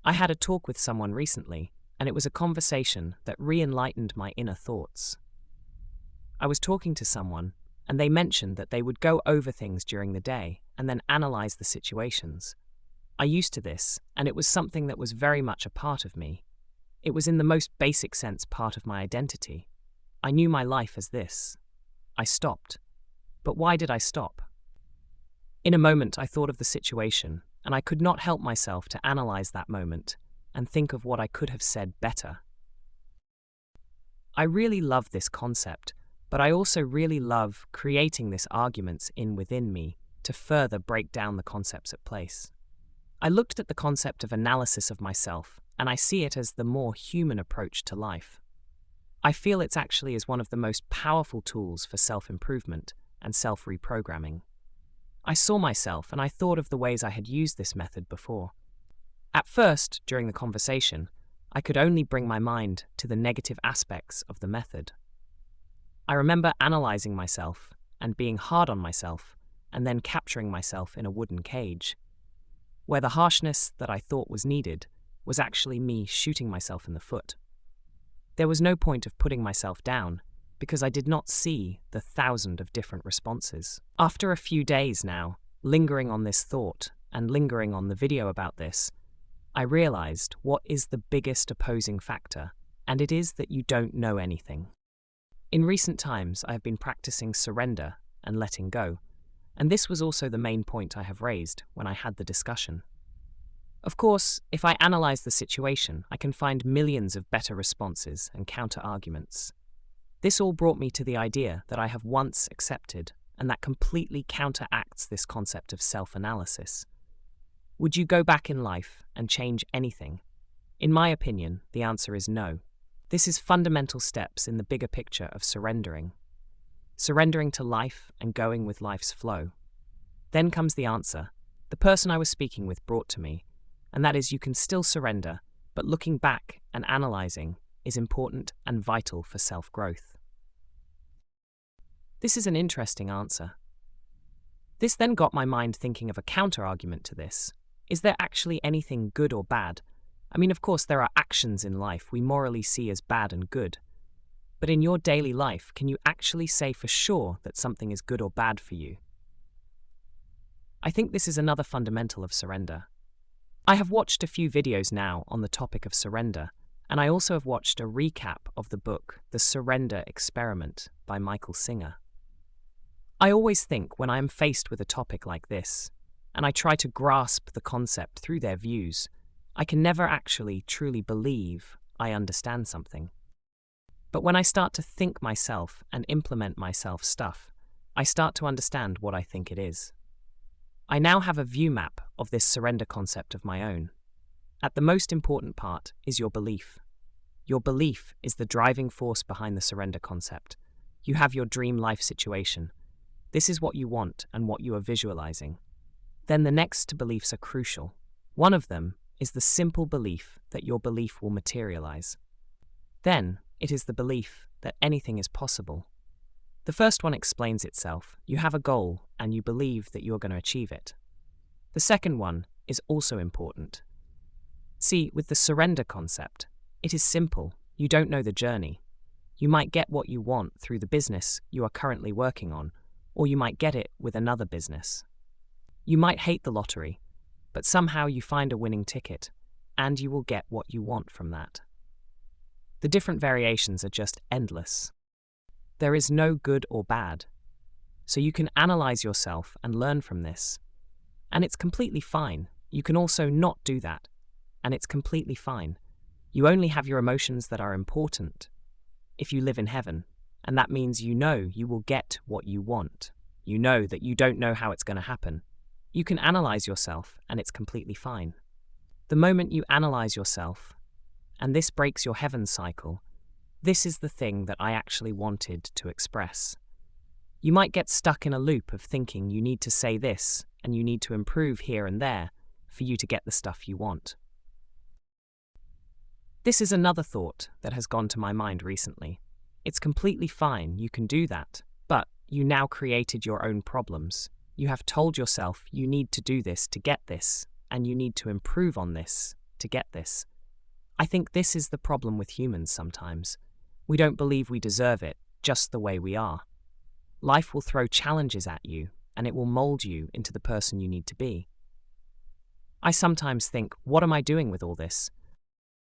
I had a talk with someone recently, and it was a conversation that re-enlightened my inner thoughts. I was talking to someone, and they mentioned that they would go over things during the day and then analyze the situations. I used to this, and it was something that was very much a part of me. It was in the most basic sense part of my identity. I knew my life as this. I stopped. But why did I stop? In a moment, I thought of the situation, and I could not help myself to analyze that moment and think of what I could have said better. I really love this concept, but I also really love creating this arguments within me to further break down the concepts at place. I looked at the concept of analysis of myself, and I see it as the more human approach to life. I feel it's actually as one of the most powerful tools for self-improvement and self-reprogramming. I saw myself and I thought of the ways I had used this method before. At first, during the conversation, I could only bring my mind to the negative aspects of the method. I remember analyzing myself and being hard on myself and then capturing myself in a wooden cage, where the harshness that I thought was needed was actually me shooting myself in the foot. There was no point of putting myself down, because I did not see the 1,000 of different responses. After a few days now, lingering on this thought and lingering on the video about this, I realized what is the biggest opposing factor, and it is that you don't know anything. In recent times, I have been practicing surrender and letting go, and this was also the main point I have raised when I had the discussion. Of course, if I analyze the situation, I can find millions of better responses and counter-arguments. This all brought me to the idea that I have once accepted, and that completely counteracts this concept of self-analysis. Would you go back in life and change anything? In my opinion, the answer is no. This is fundamental steps in the bigger picture of surrendering. Surrendering to life and going with life's flow. Then comes the answer the person I was speaking with brought to me, and that is you can still surrender, but looking back and analyzing is important and vital for self-growth. This is an interesting answer. This then got my mind thinking of a counter-argument to this. Is there actually anything good or bad? I mean, of course, there are actions in life we morally see as bad and good. But in your daily life, can you actually say for sure that something is good or bad for you? I think this is another fundamental of surrender. I have watched a few videos now on the topic of surrender, and I also have watched a recap of the book The Surrender Experiment by Michael Singer. I always think when I am faced with a topic like this, and I try to grasp the concept through their views, I can never actually truly believe I understand something. But when I start to think myself and implement myself stuff, I start to understand what I think it is. I now have a view map of this surrender concept of my own. At the most important part is your belief. Your belief is the driving force behind the surrender concept. You have your dream life situation. This is what you want and what you are visualizing. Then the next beliefs are crucial. One of them is the simple belief that your belief will materialize. Then it is the belief that anything is possible. The first one explains itself. You have a goal and you believe that you're going to achieve it. The second one is also important. See, with the surrender concept, it is simple. You don't know the journey. You might get what you want through the business you are currently working on, or you might get it with another business. You might hate the lottery, but somehow you find a winning ticket, and you will get what you want from that. The different variations are just endless. There is no good or bad. So you can analyze yourself and learn from this. And it's completely fine. You can also not do that. And it's completely fine. You only have your emotions that are important. If you live in heaven, and that means you know you will get what you want. You know that you don't know how it's going to happen. You can analyze yourself, and it's completely fine. The moment you analyze yourself, and this breaks your heaven cycle, this is the thing that I actually wanted to express. You might get stuck in a loop of thinking you need to say this, and you need to improve here and there for you to get the stuff you want. This is another thought that has gone to my mind recently. It's completely fine, you can do that, but you now created your own problems. You have told yourself you need to do this to get this, and you need to improve on this to get this. I think this is the problem with humans sometimes. We don't believe we deserve it, just the way we are. Life will throw challenges at you, and it will mold you into the person you need to be. I sometimes think, what am I doing with all this?